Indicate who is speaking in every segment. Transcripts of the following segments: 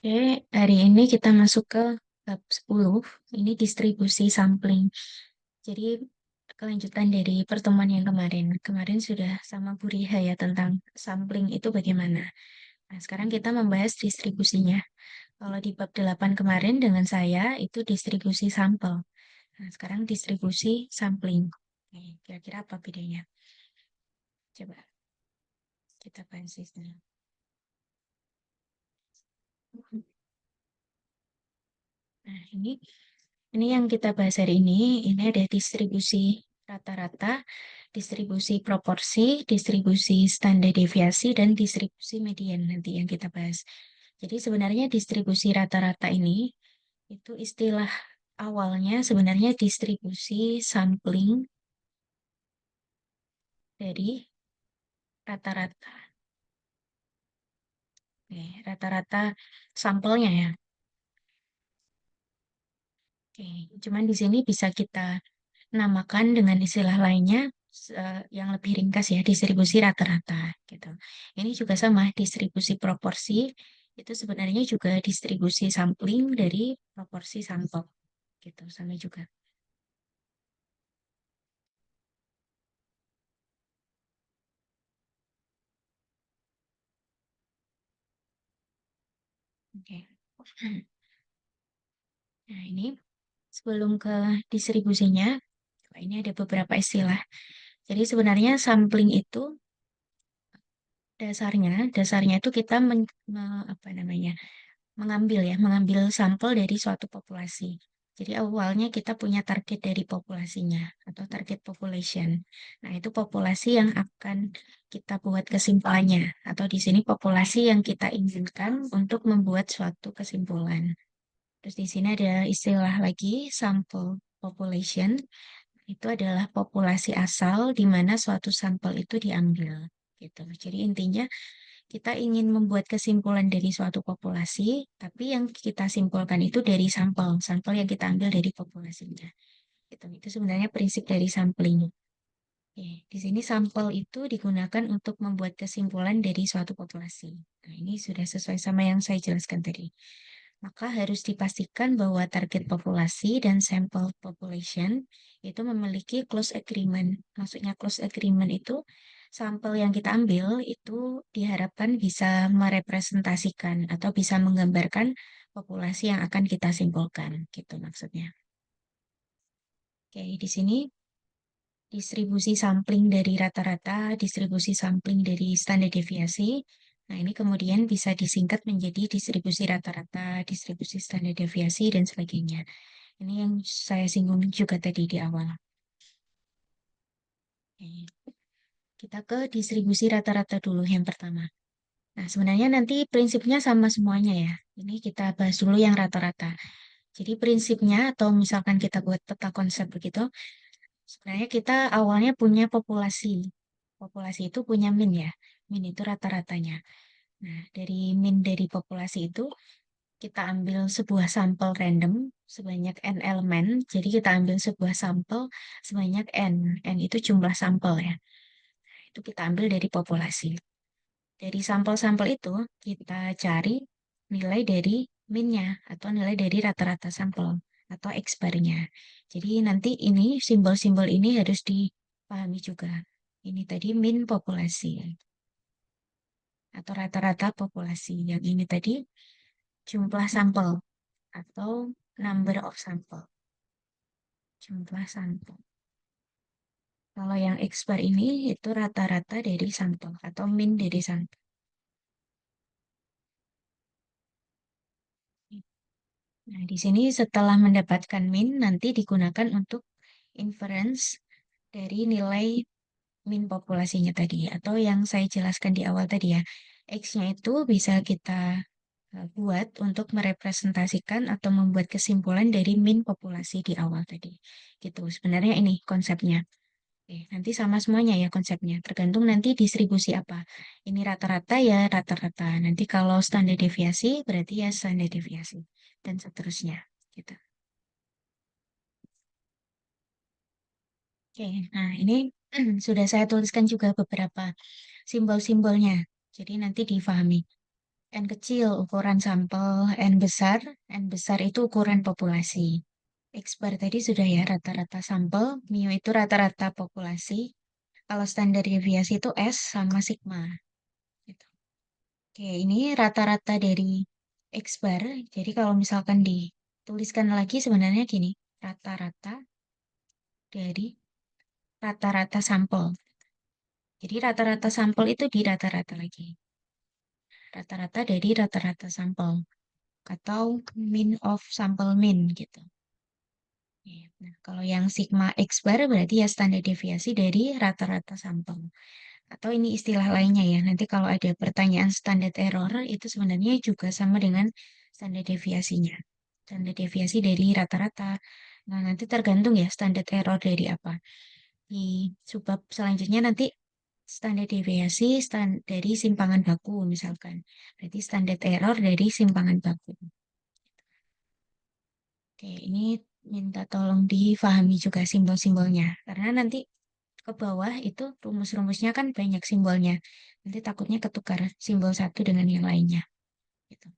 Speaker 1: Oke, hari ini kita masuk ke bab 10, ini distribusi sampling. Jadi kelanjutan dari pertemuan yang kemarin. Kemarin sudah sama Bu Riha ya tentang sampling itu bagaimana. Nah, sekarang kita membahas distribusinya. Kalau di bab 8 kemarin dengan saya itu distribusi sampel. Nah, sekarang distribusi sampling. Oke, kira-kira apa bedanya? Coba kita bahas di sini. Nah, ini yang kita bahas hari ini ada distribusi rata-rata, distribusi proporsi, distribusi standar deviasi, dan distribusi median nanti yang kita bahas. Jadi sebenarnya distribusi rata-rata ini itu istilah awalnya sebenarnya distribusi sampling dari rata-rata. Oke, rata-rata sampelnya ya. Oke, cuman di sini bisa kita namakan dengan istilah lainnya yang lebih ringkas ya, distribusi rata-rata gitu. Ini juga sama, distribusi proporsi itu sebenarnya juga distribusi sampling dari proporsi sampel gitu, sama juga. Oke. Nah, ini sebelum ke distribusinya, ini ada beberapa istilah. Jadi sebenarnya sampling itu dasarnya itu kita apa namanya? mengambil sampel dari suatu populasi. Jadi awalnya kita punya target dari populasinya atau target population. Nah, itu populasi yang akan kita buat kesimpulannya atau di sini populasi yang kita inginkan untuk membuat suatu kesimpulan. Terus di sini ada istilah lagi sample population. Itu adalah populasi asal di mana suatu sampel itu diambil gitu. Jadi intinya kita ingin membuat kesimpulan dari suatu populasi, tapi yang kita simpulkan itu dari sampel yang kita ambil dari populasinya. Itu sebenarnya prinsip dari sampling. Oke, di sini sampel itu digunakan untuk membuat kesimpulan dari suatu populasi. Nah, ini sudah sesuai sama yang saya jelaskan tadi. Maka harus dipastikan bahwa target populasi dan sampel population itu memiliki close agreement. Maksudnya close agreement itu sampel yang kita ambil itu diharapkan bisa merepresentasikan atau bisa menggambarkan populasi yang akan kita simpulkan, gitu maksudnya. Oke, di sini distribusi sampling dari rata-rata, distribusi sampling dari standar deviasi. Nah, ini kemudian bisa disingkat menjadi distribusi rata-rata, distribusi standar deviasi, dan sebagainya. Ini yang saya singgung juga tadi di awal. Oke. Kita ke distribusi rata-rata dulu yang pertama. Nah, sebenarnya nanti prinsipnya sama semuanya ya. Ini kita bahas dulu yang rata-rata. Jadi prinsipnya atau misalkan kita buat peta konsep begitu, sebenarnya kita awalnya punya populasi. Populasi itu punya min ya. Min itu rata-ratanya. Nah, dari min dari populasi itu kita ambil sebuah sampel random sebanyak n elemen. Jadi kita ambil sebuah sampel sebanyak n. N itu jumlah sampel ya. Itu kita ambil dari populasi. Dari sampel-sampel itu kita cari nilai dari minnya atau nilai dari rata-rata sampel atau X bar-nya. Jadi nanti ini simbol-simbol ini harus dipahami juga. Ini tadi min populasi atau rata-rata populasi. Yang ini tadi jumlah sampel atau number of sample, jumlah sampel. Kalau yang X bar ini itu rata-rata dari sampel atau min dari sampel. Nah, di sini setelah mendapatkan min nanti digunakan untuk inference dari nilai min populasinya tadi atau yang saya jelaskan di awal tadi ya. X-nya itu bisa kita buat untuk merepresentasikan atau membuat kesimpulan dari min populasi di awal tadi. Gitu. Sebenarnya ini konsepnya. Oke, nanti sama semuanya ya konsepnya. Tergantung nanti distribusi apa. Ini rata-rata ya rata-rata. Nanti kalau standar deviasi berarti ya standar deviasi. Dan seterusnya. Gitu. Oke, nah ini sudah saya tuliskan juga beberapa simbol-simbolnya. Jadi nanti difahami. N kecil ukuran sampel, N besar itu ukuran populasi. X bar tadi sudah ya rata-rata sampel, mu itu rata-rata populasi. Kalau standar deviasi itu S sama sigma. Gitu. Oke, ini rata-rata dari X bar. Jadi kalau misalkan dituliskan lagi sebenarnya gini, rata-rata dari rata-rata sampel. Jadi rata-rata sampel itu di rata-rata lagi. Rata-rata dari rata-rata sampel. Atau mean of sample mean gitu. Iya. Nah, kalau yang sigma X bar berarti ya standar deviasi dari rata-rata sampel. Atau ini istilah lainnya ya. Nanti kalau ada pertanyaan standar error itu sebenarnya juga sama dengan standar deviasinya. Standar deviasi dari rata-rata. Nah, nanti tergantung ya standar error dari apa. Di subbab selanjutnya nanti standar deviasi dari simpangan baku misalkan. Berarti standar error dari simpangan baku. Oke, ini minta tolong difahami juga simbol-simbolnya. Karena nanti ke bawah itu rumus-rumusnya kan banyak simbolnya. Nanti takutnya ketukar simbol satu dengan yang lainnya. Gitu.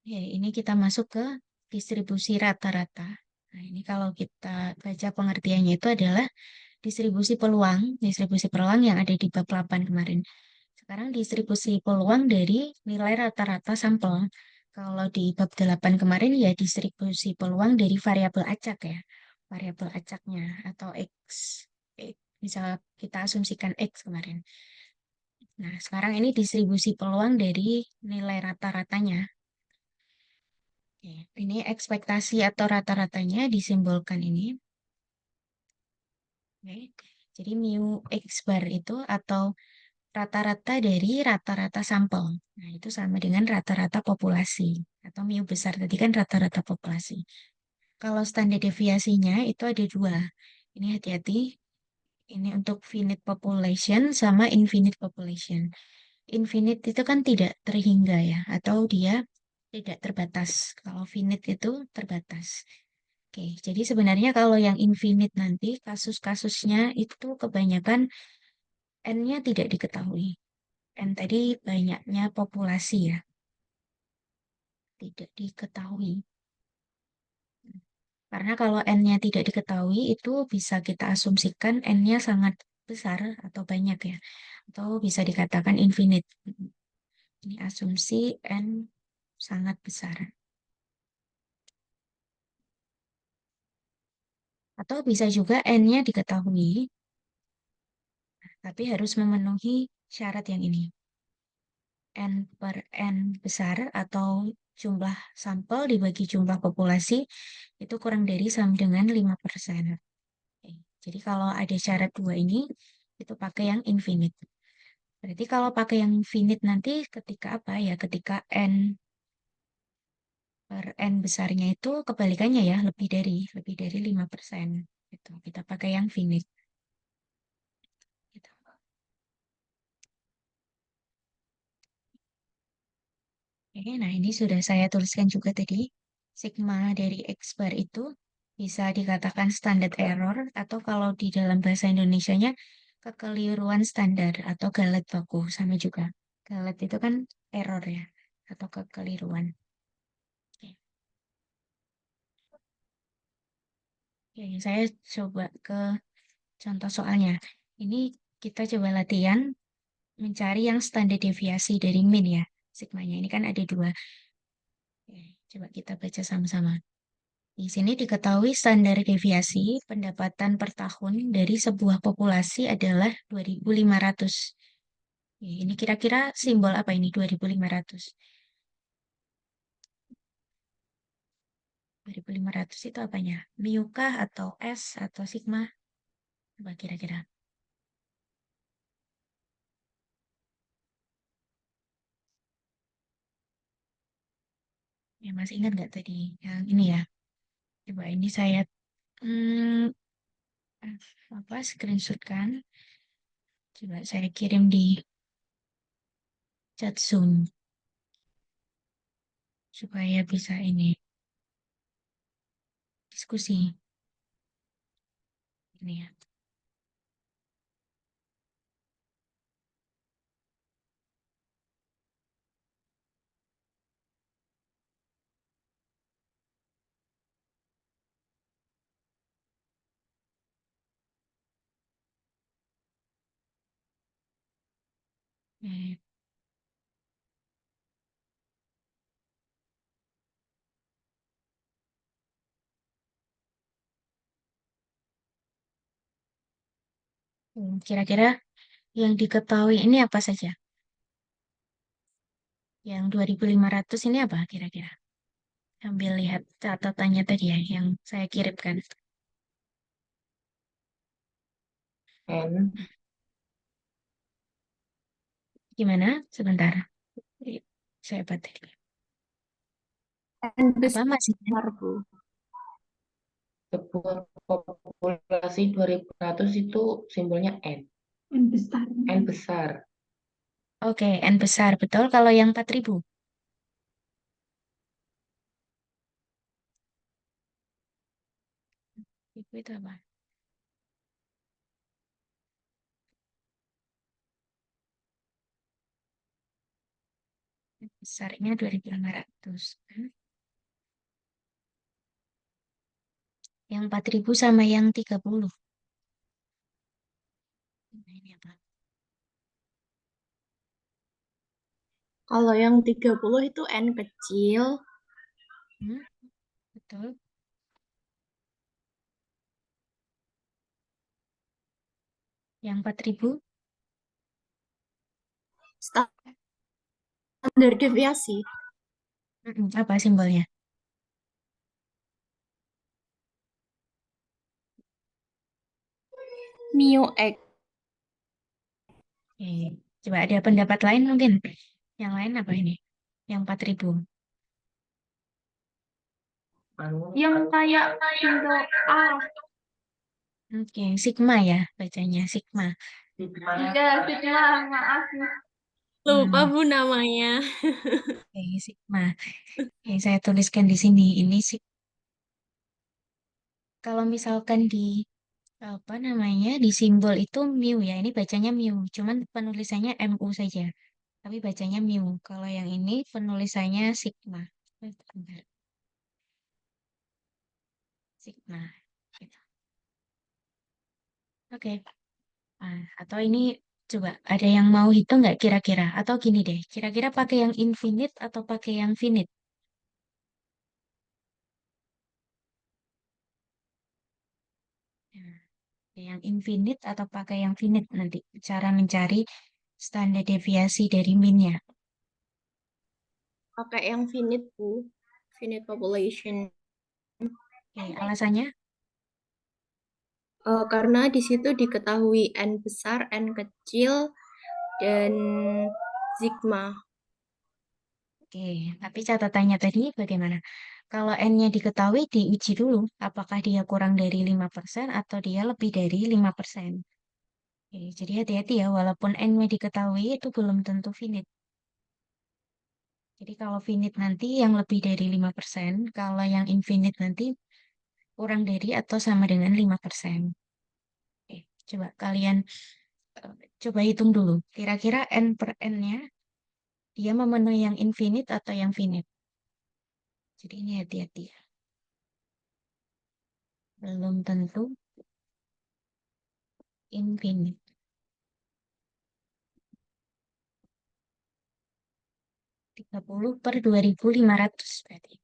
Speaker 1: Ya, ini kita masuk ke distribusi rata-rata. Nah, ini kalau kita baca pengertiannya itu adalah distribusi peluang yang ada di bab 8 kemarin. Sekarang distribusi peluang dari nilai rata-rata sampel. Kalau di bab 8 kemarin ya distribusi peluang dari variabel acak ya. Variabel acaknya atau X. Misal kita asumsikan X kemarin. Nah, sekarang ini distribusi peluang dari nilai rata-ratanya. Oke, ini ekspektasi atau rata-ratanya disimbolkan ini. Oke. Jadi mu X bar itu atau rata-rata dari rata-rata sampel. Nah, itu sama dengan rata-rata populasi. Atau mu besar tadi kan rata-rata populasi. Kalau standar deviasinya itu ada dua. Ini hati-hati. Ini untuk finite population sama infinite population. Infinite itu kan tidak terhingga ya. Atau dia tidak terbatas. Kalau finite itu terbatas. Oke, jadi sebenarnya kalau yang infinite nanti kasus-kasusnya itu kebanyakan N-nya tidak diketahui. N tadi banyaknya populasi ya, tidak diketahui. Karena kalau N-nya tidak diketahui itu bisa kita asumsikan N-nya sangat besar atau banyak ya. Atau bisa dikatakan infinite. Ini asumsi N sangat besar. Atau bisa juga N-nya diketahui, tapi harus memenuhi syarat yang ini. N per N besar atau jumlah sampel dibagi jumlah populasi itu kurang dari sama dengan 5%. Oke, jadi kalau ada syarat dua ini, itu pakai yang infinite. Berarti kalau pakai yang finite nanti ketika apa ya? Ketika N per N besarnya itu kebalikannya ya, lebih dari 5%. Gitu. Kita pakai yang finite. Gitu. Oke, nah ini sudah saya tuliskan juga tadi. Sigma dari X bar itu bisa dikatakan standar error atau kalau di dalam bahasa Indonesianya kekeliruan standar atau galet baku sama juga. Galet itu kan error ya atau kekeliruan. Oke. Oke, saya coba ke contoh soalnya. Ini kita coba latihan mencari yang standar deviasi dari mean ya, sigmanya. Ini kan ada dua. Oke, coba kita baca sama-sama. Di sini diketahui standar deviasi pendapatan per tahun dari sebuah populasi adalah 2.500. Ini kira-kira simbol apa ini 2.500? 2.500 itu apanya? Mu kah atau S atau sigma? Coba kira-kira. Ya, masih ingat nggak tadi yang ini ya? Coba ini saya hmm, apa screenshot kan? Coba saya kirim di chat Zoom supaya bisa ini diskusi ini ya. Eh, Kira-kira yang diketahui ini apa saja? Yang 2.500 ini apa kira-kira? Sambil lihat catatannya tadi ya, yang saya kirimkan.
Speaker 2: N.
Speaker 1: Gimana? Sebentar. Saya baca dulu.
Speaker 2: N
Speaker 1: Apa masih?
Speaker 2: besar, Bu. Sebuah populasi 2.100 itu simbolnya N. N besar. N besar.
Speaker 1: Oke, N besar. Betul. Kalau yang 4.000? Itu apa? N besarnya 2.500. Yang 4.000 sama yang 30. Nah, ini apa?
Speaker 2: Kalau yang 30 itu N kecil.
Speaker 1: Hmm, betul. Yang 4.000?
Speaker 2: Standar deviasi.
Speaker 1: Apa simbolnya?
Speaker 2: Mio X.
Speaker 1: Oke. Coba ada pendapat lain mungkin? Yang lain apa ini? Yang 4.000.
Speaker 2: Yang kayak simbol A.
Speaker 1: Oke, Sigma ya bacanya, Sigma.
Speaker 2: Iya, Sigma, maaf. Lupa,
Speaker 1: Hmm,
Speaker 2: Bu, namanya.
Speaker 1: oke, Sigma. Oke, saya tuliskan di sini. Ini sih kalau misalkan di apa namanya di simbol itu mu ya. Ini bacanya mu. Cuman penulisannya mu saja. Tapi bacanya mu. Kalau yang ini penulisannya Sigma. Bentar, Sigma. Gitu. Oke. Atau ini coba ada yang mau hitung nggak kira-kira? Atau gini deh, kira-kira pakai yang infinite atau pakai yang finite? Nah, yang infinite atau pakai yang finite nanti cara mencari standar deviasi dari min-nya.
Speaker 2: Pakai yang finite, Bu. Finite population.
Speaker 1: Oke, alasannya?
Speaker 2: Karena di situ diketahui N besar, N kecil, dan sigma.
Speaker 1: Oke, tapi catatannya tadi bagaimana? Kalau N-nya diketahui, diuji dulu apakah dia kurang dari 5% atau dia lebih dari 5%. Oke, jadi hati-hati ya, walaupun N-nya diketahui itu belum tentu finite. Jadi kalau finite nanti yang lebih dari 5%, kalau yang infinite nanti kurang dari atau sama dengan 5%. Oke, coba kalian eh, coba hitung dulu. Kira-kira N per N-nya dia memenuhi yang infinite atau yang finite. Jadi ini hati-hati ya. Belum tentu infinite. 30/2.500 berarti.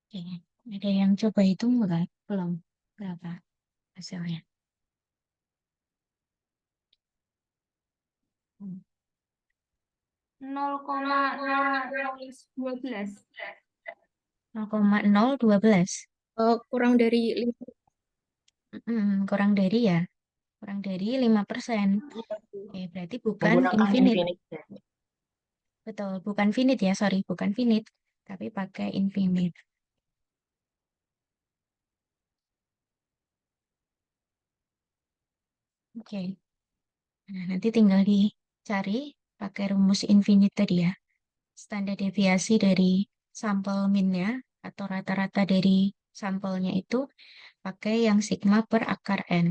Speaker 1: Oke, ada yang coba hitung enggak? Belum. Berapa hasilnya? Hmm.
Speaker 2: 0,012.
Speaker 1: 0,012.
Speaker 2: Kurang dari 5.
Speaker 1: Kurang dari ya. Kurang dari 5%. Oke, berarti bukan
Speaker 2: Menggunakan
Speaker 1: infinite.
Speaker 2: infinite.
Speaker 1: Betul, bukan finite ya, sorry, bukan finite. Tapi pakai infinite. Oke, nah nanti tinggal dicari pakai rumus infinite tadi ya. Standar deviasi dari sampel minnya atau rata-rata dari sampelnya itu pakai yang sigma per akar N.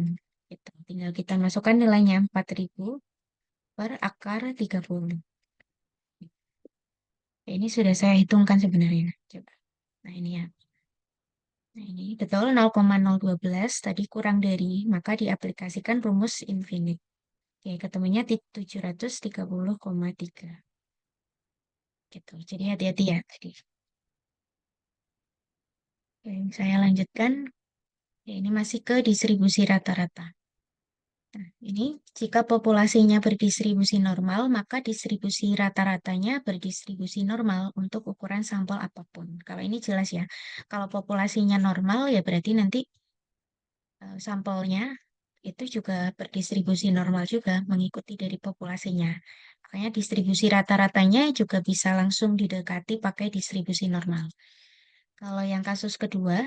Speaker 1: Gitu. Tinggal kita masukkan nilainya 4.000 per akar 30. Ini sudah saya hitungkan sebenarnya. Coba. Nah ini ya. Nah, ini betul 0,012 tadi kurang dari, maka diaplikasikan rumus infinite. Oke, ketemunya 730,3. Gitu. Jadi hati-hati ya tadi. Oke, saya lanjutkan. Ya, ini masih ke distribusi rata-rata. Nah, ini jika populasinya berdistribusi normal, maka distribusi rata-ratanya berdistribusi normal untuk ukuran sampel apapun. Kalau ini jelas ya. Kalau populasinya normal, ya berarti nanti sampelnya itu juga berdistribusi normal juga mengikuti dari populasinya. Makanya distribusi rata-ratanya juga bisa langsung didekati pakai distribusi normal. Kalau yang kasus kedua,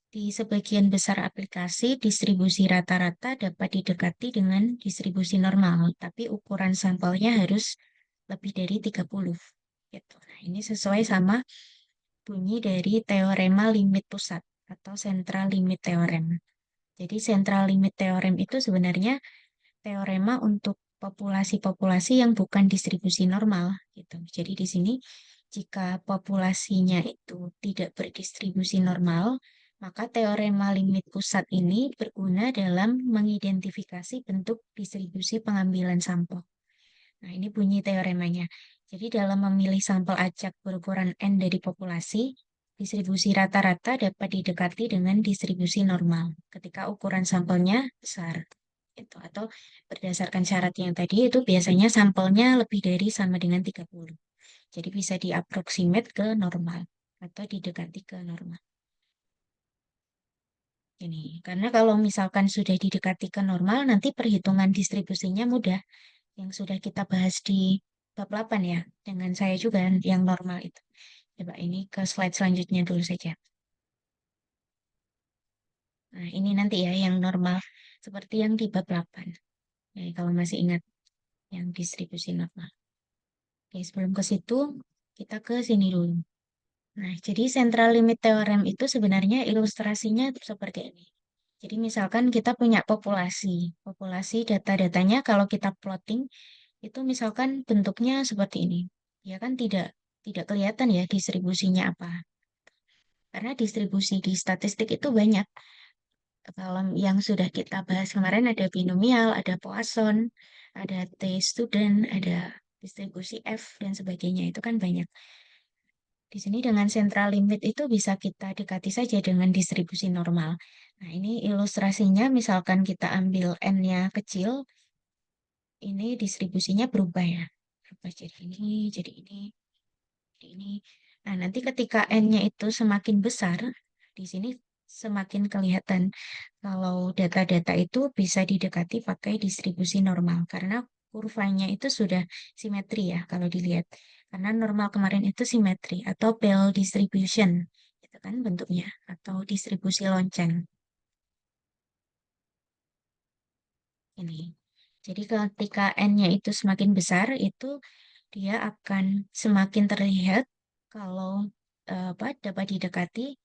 Speaker 1: di sebagian besar aplikasi, distribusi rata-rata dapat didekati dengan distribusi normal, tapi ukuran sampelnya harus lebih dari 30. Gitu. Nah, ini sesuai sama bunyi dari teorema limit pusat atau central limit theorem. Jadi central limit theorem itu sebenarnya teorema untuk populasi-populasi yang bukan distribusi normal gitu. Jadi di sini jika populasinya itu tidak berdistribusi normal, maka teorema limit pusat ini berguna dalam mengidentifikasi bentuk distribusi pengambilan sampel. Nah, ini bunyi teoremanya. Jadi dalam memilih sampel acak berukuran N dari populasi, distribusi rata-rata dapat didekati dengan distribusi normal ketika ukuran sampelnya besar. Itu atau berdasarkan syarat yang tadi itu biasanya sampelnya lebih dari sama dengan 30. Jadi bisa diapproximate ke normal atau didekati ke normal. Ini karena kalau misalkan sudah didekati ke normal, nanti perhitungan distribusinya mudah. Yang sudah kita bahas di bab 8 ya, dengan saya juga yang normal itu. Coba ini ke slide selanjutnya dulu saja. Nah, ini nanti ya yang normal seperti yang di bab 8. Ya, kalau masih ingat yang distribusi normal. Oke, sebelum ke situ, kita ke sini dulu. Nah, jadi central limit theorem itu sebenarnya ilustrasinya seperti ini. Jadi misalkan kita punya populasi. Populasi data-datanya kalau kita plotting itu misalkan bentuknya seperti ini. Ya kan tidak kelihatan ya distribusinya apa. Karena distribusi di statistik itu banyak. Kalau yang sudah kita bahas kemarin ada binomial, ada Poisson, ada T-student, ada distribusi F dan sebagainya. Itu kan banyak. Di sini dengan central limit itu bisa kita dekati saja dengan distribusi normal. Nah, ini ilustrasinya misalkan kita ambil N-nya kecil, ini distribusinya berubah ya. Berubah jadi ini, jadi ini, jadi ini. Nah, nanti ketika N-nya itu semakin besar, di sini semakin kelihatan kalau data-data itu bisa didekati pakai distribusi normal karena kurvanya itu sudah simetri ya kalau dilihat. Karena normal kemarin itu simetri atau Bell distribution, itu kan bentuknya atau distribusi lonceng ini. Jadi ketika N-nya itu semakin besar, itu dia akan semakin terlihat kalau apa dapat didekati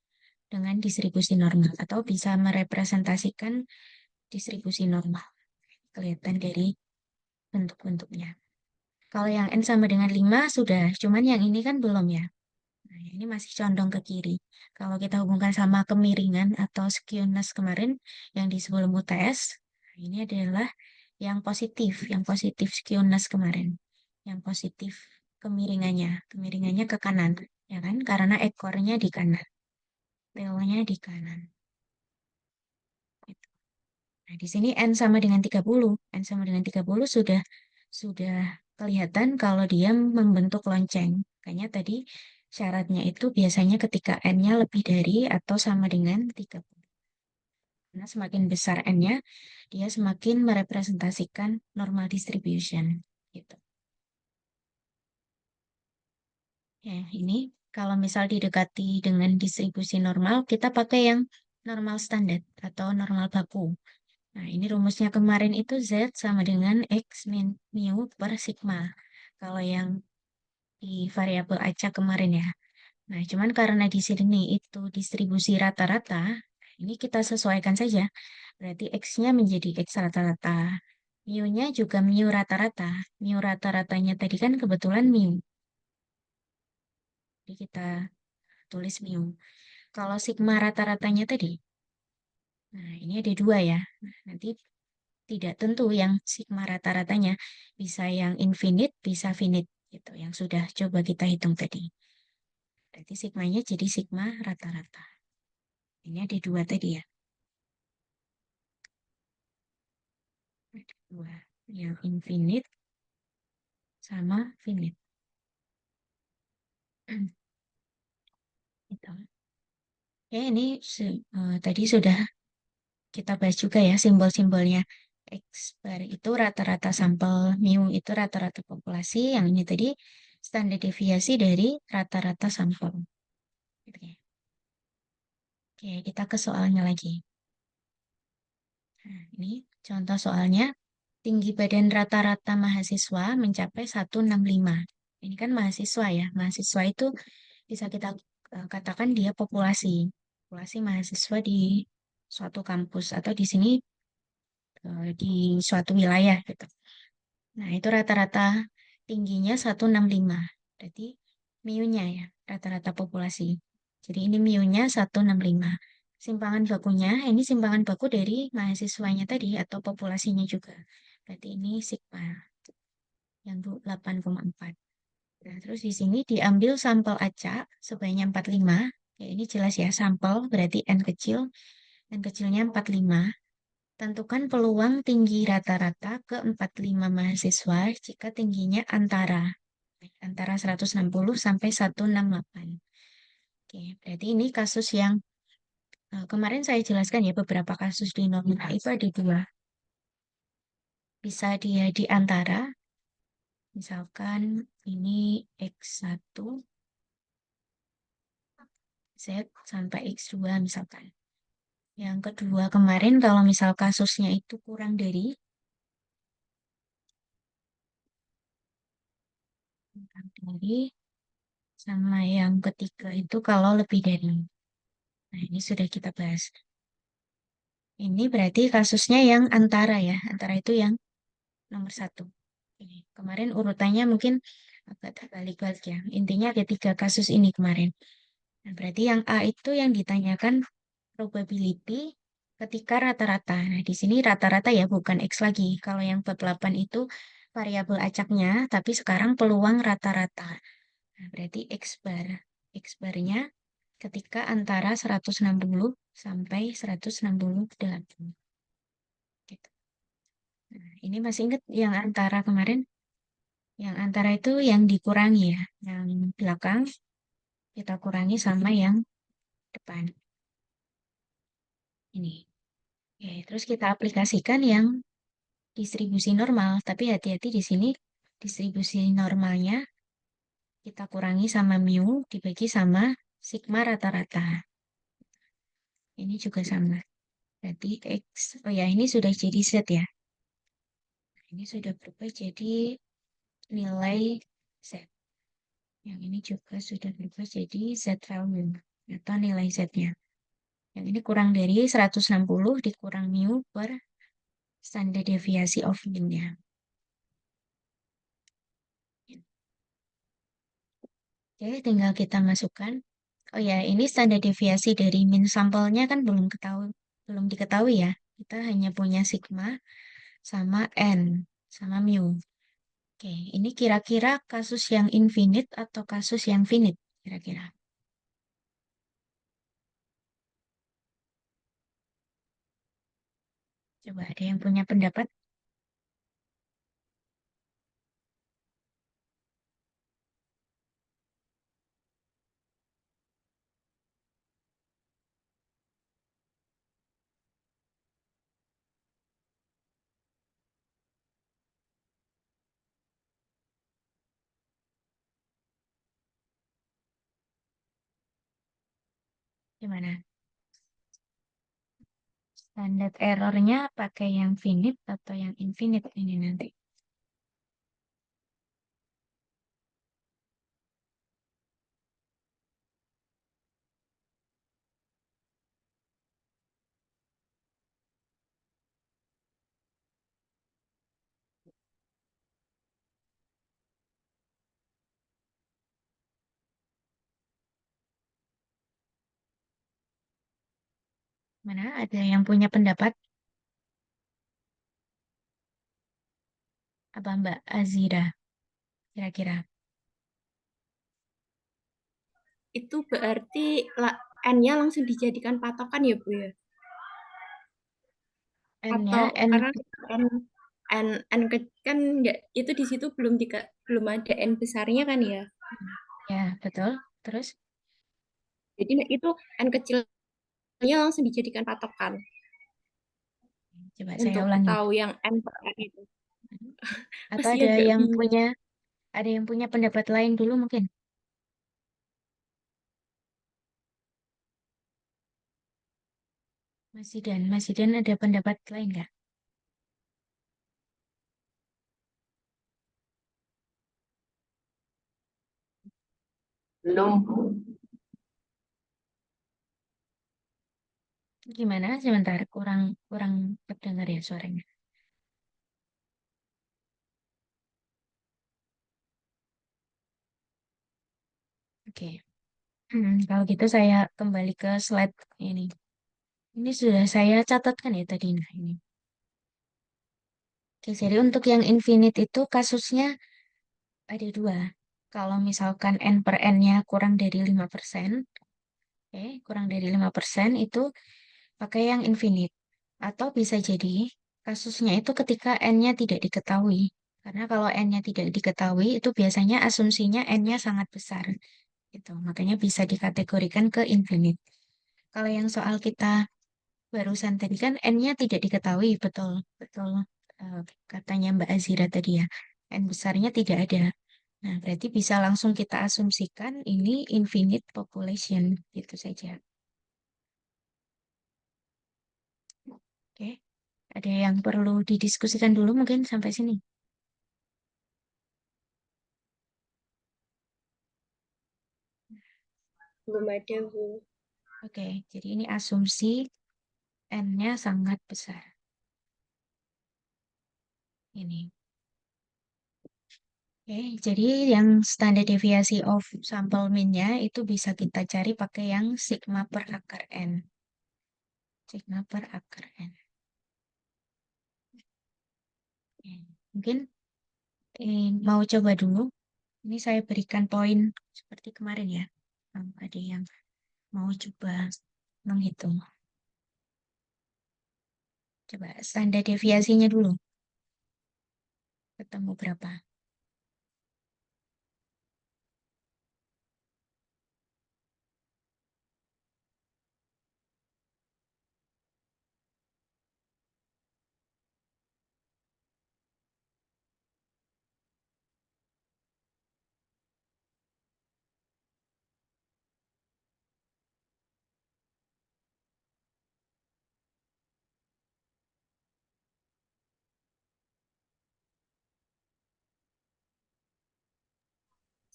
Speaker 1: dengan distribusi normal atau bisa merepresentasikan distribusi normal. Kelihatan dari bentuk-bentuknya. Kalau yang N sama dengan 5 sudah, cuman yang ini kan belum ya. Nah, ini masih condong ke kiri. Kalau kita hubungkan sama kemiringan atau skewness kemarin yang di sebelum UTS, nah ini adalah yang positif skewness kemarin. Yang positif kemiringannya ke kanan, ya kan? Karena ekornya di kanan, tailnya di kanan. Gitu. Nah, di sini N sama dengan 30. N sama dengan 30 sudah kelihatan kalau dia membentuk lonceng. Makanya tadi syaratnya itu biasanya ketika N-nya lebih dari atau sama dengan 30. Karena semakin besar N-nya, dia semakin merepresentasikan normal distribution. Gitu. Ya, ini kalau misal didekati dengan distribusi normal, kita pakai yang normal standar atau normal baku. Nah, ini rumusnya kemarin itu Z sama dengan X min mu per sigma. Kalau yang di variabel acak kemarin ya. Nah, cuman karena di sini itu distribusi rata-rata, ini kita sesuaikan saja. Berarti X-nya menjadi X rata-rata. Mu-nya juga mu rata-rata. Mu rata-ratanya tadi kan kebetulan mu. Jadi kita tulis mu. Kalau sigma rata-ratanya tadi, nah ini ada dua ya. Nah, nanti tidak tentu yang sigma rata-ratanya, bisa yang infinite, bisa finite gitu, yang sudah coba kita hitung tadi. Berarti sigmanya jadi sigma rata-rata. Ini ada dua tadi ya. Ada dua, yang infinite sama finite. Gitu. Ya ini tadi sudah kita bahas juga ya simbol-simbolnya. X bar itu rata-rata sampel, mu itu rata-rata populasi, yang ini tadi standar deviasi dari rata-rata sampel. Gitu ya. Oke, kita ke soalnya lagi. Nah, ini contoh soalnya, tinggi badan rata-rata mahasiswa mencapai 165. Ini kan mahasiswa ya. Mahasiswa itu bisa kita katakan dia populasi. Populasi mahasiswa di suatu kampus atau di sini di suatu wilayah gitu. Nah, itu rata-rata tingginya 165. Berarti mu-nya ya, rata-rata populasi. Jadi ini mu-nya 165. Simpangan bakunya, ini simpangan baku dari mahasiswanya tadi atau populasinya juga. Berarti ini sigma yang 8,4. Nah, terus di sini diambil sampel acak sebanyak 45. Ya, ini jelas ya, sampel berarti N kecil. N kecilnya 45. Tentukan peluang tinggi rata-rata ke 45 mahasiswa jika tingginya antara 160 sampai 168. Oke, berarti ini kasus yang kemarin saya jelaskan ya, beberapa kasus di nomina itu ada dua. Bisa dia di antara, misalkan ini X1, Z sampai X2 misalkan. Yang kedua kemarin kalau misal kasusnya itu kurang dari sama yang ketiga itu kalau lebih dari. Nah, ini sudah kita bahas. Ini berarti kasusnya yang antara ya. Antara itu yang nomor satu. Ini. Kemarin urutannya mungkin agak terbalik-balik ya. Intinya ada tiga kasus ini kemarin. Nah, berarti yang A itu yang ditanyakan probability ketika rata-rata. Nah, di sini rata-rata ya, bukan X lagi. Kalau yang bab 8 itu variabel acaknya, tapi sekarang peluang rata-rata. Nah, berarti X bar. X barnya ketika antara 160 sampai 168. Gitu. Nah, ini masih ingat yang antara kemarin? Yang antara itu yang dikurangi ya. Yang belakang kita kurangi sama yang depan. Ini. Oke, terus kita aplikasikan yang distribusi normal. Tapi hati-hati di sini distribusi normalnya kita kurangi sama mu dibagi sama sigma rata-rata. Ini juga sama. Berarti X, oh ya ini sudah jadi Z ya. Ini sudah berubah jadi nilai Z. Yang ini juga sudah berubah jadi Z value atau nilai Z-nya. Yang ini kurang dari 160 dikurang mu per standar deviasi of mean-nya. Oke, tinggal kita masukkan. Oh ya, ini standar deviasi dari min sampelnya kan belum diketahui ya. Kita hanya punya sigma sama n sama mu. Oke, ini kira-kira kasus yang infinite atau kasus yang finite kira-kira. Coba ada yang punya pendapat? Gimana? Standar errornya pakai yang finite atau yang infinite ini nanti? Mana ada yang punya pendapat? Apa Mbak Azira kira-kira?
Speaker 2: Itu berarti N-nya langsung dijadikan patokan ya, Bu ya? Atau
Speaker 1: N-nya N,
Speaker 2: karena N N N kan nggak itu di situ belum ada N besarnya kan ya.
Speaker 1: ya betul. Terus
Speaker 2: Jadi itu N kecilnya langsung dijadikan patokan
Speaker 1: coba saya
Speaker 2: untuk
Speaker 1: ulangi.
Speaker 2: tahu yang N per N itu.
Speaker 1: Atau
Speaker 2: Masih agak bingung.
Speaker 1: ada yang punya pendapat lain dulu mungkin? Mas Zidan ada pendapat lain nggak?
Speaker 2: Belum.
Speaker 1: Gimana? Sebentar, kurang kurang terdengar ya suaranya. Oke. Kalau gitu saya kembali ke slide ini. Ini sudah saya catatkan ya tadi. Nah, ini. Oke, jadi untuk yang infinite itu kasusnya ada dua. Kalau misalkan n per n-nya kurang dari 5%, oke, kurang dari 5% itu pakai yang infinite. Atau bisa jadi kasusnya itu ketika n-nya tidak diketahui. Karena kalau n-nya tidak diketahui itu biasanya asumsinya n-nya sangat besar. Gitu. Makanya bisa dikategorikan ke infinite. Kalau yang soal kita barusan tadi kan n-nya tidak diketahui, betul, betul. eh, Katanya Mbak Azira tadi ya, n besarnya tidak ada. Nah, berarti bisa langsung kita asumsikan ini infinite population, gitu saja. Oke, ada yang perlu didiskusikan dulu mungkin sampai sini.
Speaker 2: Belum ada, Bu.
Speaker 1: Oke, jadi ini asumsi n-nya sangat besar. Ini. Oke, jadi yang standar deviasi of sampel mean-nya itu bisa kita cari pakai yang sigma per akar n. Sigma per akar n. Oke, mungkin mau coba dulu. Ini saya berikan poin seperti kemarin ya. Ada yang mau coba menghitung. Coba standar deviasinya dulu. Ketemu berapa?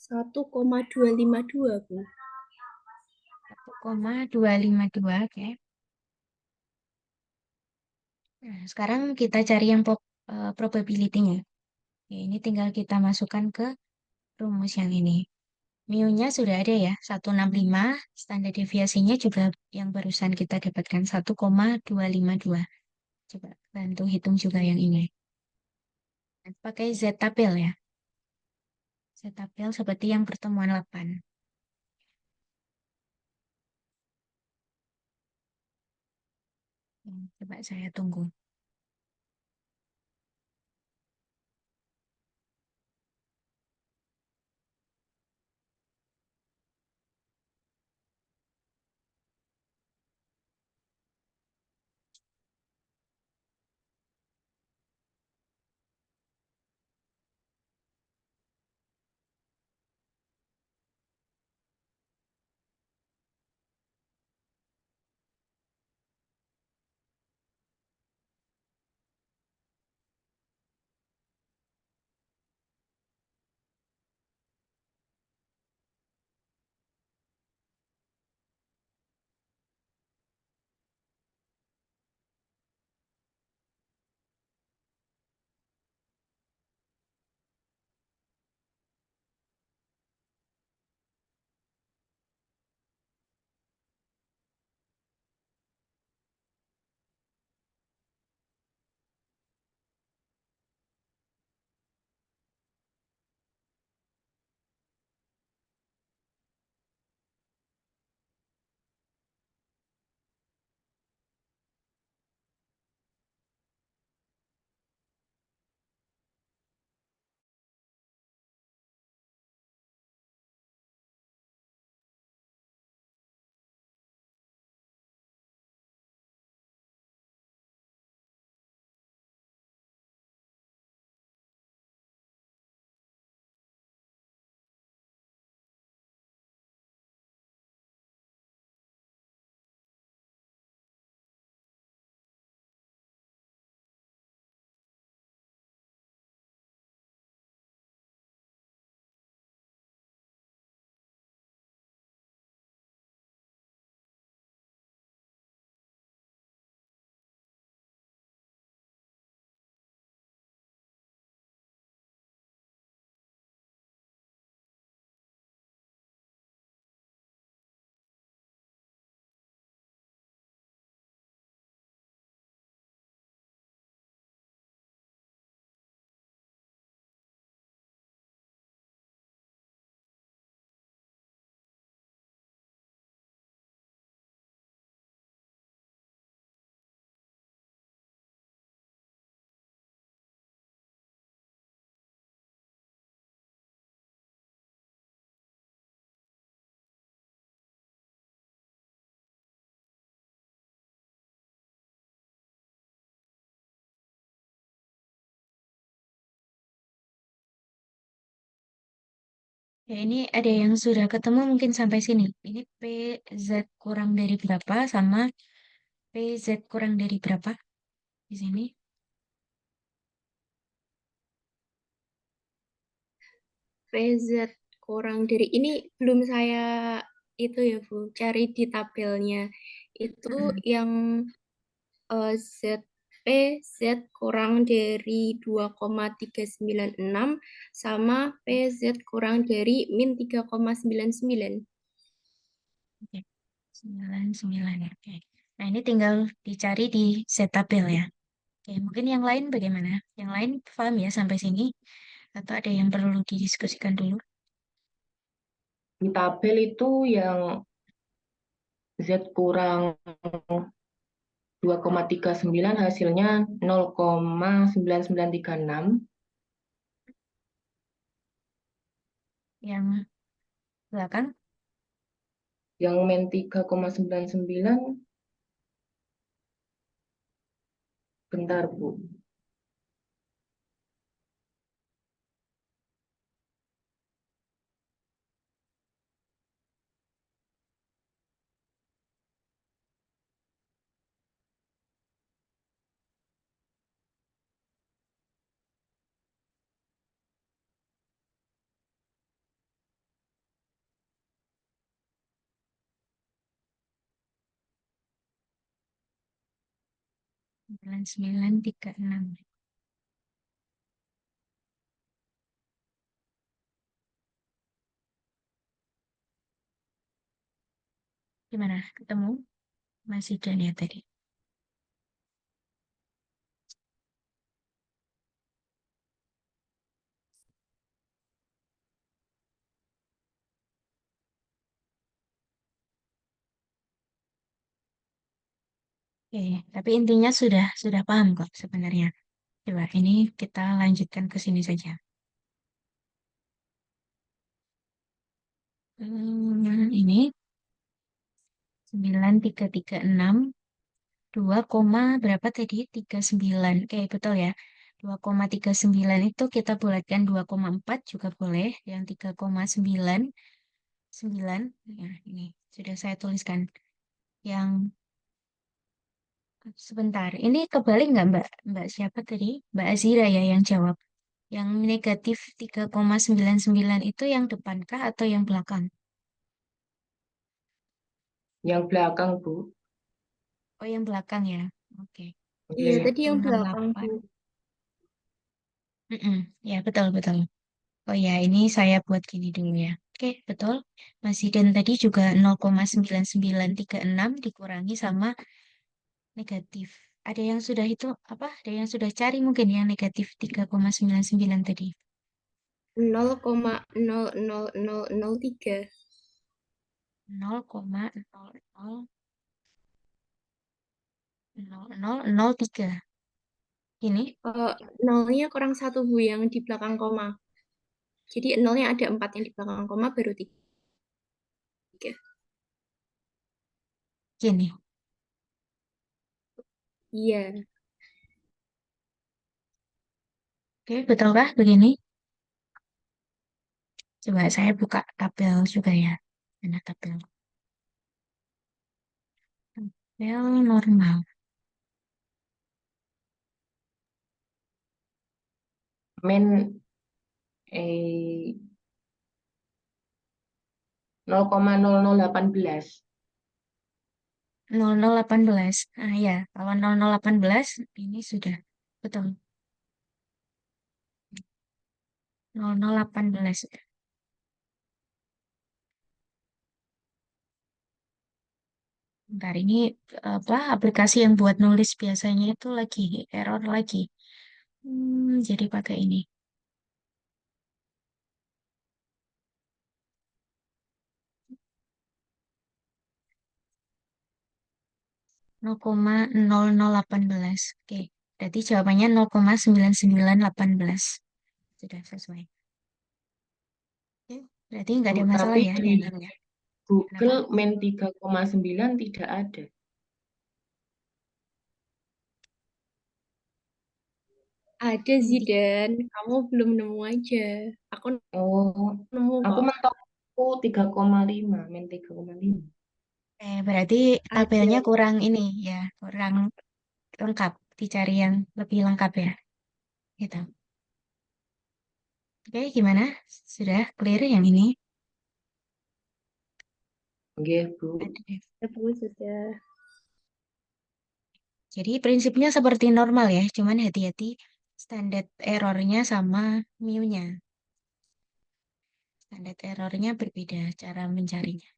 Speaker 2: Satu koma dua lima dua, Bu.
Speaker 1: 1,252. Oke. Nah, sekarang kita cari yang probability-nya. Oke, ini tinggal kita masukkan ke rumus yang ini. Mu-nya sudah ada ya, 165. Standar deviasinya juga yang barusan kita dapatkan 1,252. Coba bantu hitung juga yang ini. Pakai Z-tabel ya. Z-tabel seperti yang pertemuan 8. Coba saya tunggu. Ya, ini ada yang sudah ketemu mungkin sampai sini. Ini PZ kurang dari berapa sama PZ kurang dari berapa di sini?
Speaker 2: PZ kurang dari ini belum saya itu ya Bu, cari di tabelnya. Itu
Speaker 1: Mm-mm.
Speaker 2: yang ZP Z kurang dari 2,396 sama PZ kurang dari min 3,99.
Speaker 1: Oke. 99 ya. Oke. Nah, ini tinggal dicari di set tabel ya. Oke, mungkin yang lain bagaimana? Yang lain paham ya sampai sini? Atau ada yang perlu didiskusikan dulu?
Speaker 3: Di tabel itu yang Z kurang 2,39 hasilnya 0,9936.
Speaker 1: Yang belakang?
Speaker 3: Yang min 3,99, bentar Bu.
Speaker 1: Sembilan sembilan tiga enam. Gimana? Ketemu? Masih dan ya tadi. Oke, tapi intinya sudah paham kok sebenarnya. Coba ini kita lanjutkan ke sini saja. Ini 9336 2, berapa tadi? 39. Oke, betul ya. 2,39 itu kita bulatkan 2,4 juga boleh. Yang 3,99. Ya, ini sudah saya tuliskan. Yang sebentar. Ini kebalik nggak Mbak? Mbak siapa tadi? Mbak Azira ya yang jawab. Yang negatif 3,99 itu yang depankah atau yang belakang?
Speaker 3: Yang belakang Bu.
Speaker 1: Oh, yang belakang ya. Oke.
Speaker 2: Iya,
Speaker 3: Oke.
Speaker 2: tadi yang belakang
Speaker 1: 168.
Speaker 2: Bu.
Speaker 1: Mm-mm. Ya, betul, betul. Oh ya, ini saya buat gini dulu ya. Oke, betul. Mas Hiden tadi juga 0,9936 dikurangi sama negatif. Ada yang sudah itu apa? Ada yang sudah cari mungkin yang negatif 3,99 tadi.
Speaker 2: 0,00003.
Speaker 1: 0,000003. Ini,
Speaker 2: Nolnya kurang satu Bu yang di belakang koma. Jadi nolnya ada 4 yang di belakang koma baru 3.
Speaker 1: gini.
Speaker 2: Iya.
Speaker 1: Oke, betulkah begini? Coba saya buka tabel juga ya. Mana tabel? Tabel normal.
Speaker 3: Min eh, 0,0018.
Speaker 1: 0018. Ah ya, kalau 0018 ini sudah betul. 0018. Bentar, ini apa aplikasi yang buat nulis biasanya itu lagi error lagi. Jadi pakai ini. 0,0018. Oke, berarti jawabannya 0,9918. Sudah sesuai. Oke, berarti nggak
Speaker 3: Bu,
Speaker 1: ada masalah
Speaker 3: tapi
Speaker 1: ya
Speaker 3: di
Speaker 1: diantaranya. Kenapa?
Speaker 3: Google min 3,9 tidak ada.
Speaker 2: Ada sih, Dan. Kamu belum nemu aja. Aku
Speaker 3: Oh,
Speaker 2: nemu
Speaker 3: aku
Speaker 2: kok.
Speaker 3: mentokku 3,5, min 3,5.
Speaker 1: Berarti
Speaker 2: Ada.
Speaker 1: tabelnya kurang ini ya, kurang lengkap. Dicari yang lebih lengkap ya, gitu. Oke, gimana? Sudah clear yang ini?
Speaker 3: Nggih, Bu.
Speaker 1: Ada.
Speaker 2: Ya, Bu, sudah.
Speaker 1: Jadi prinsipnya seperti normal ya, cuman hati-hati standar errornya sama mu-nya. Standar errornya berbeda cara mencarinya.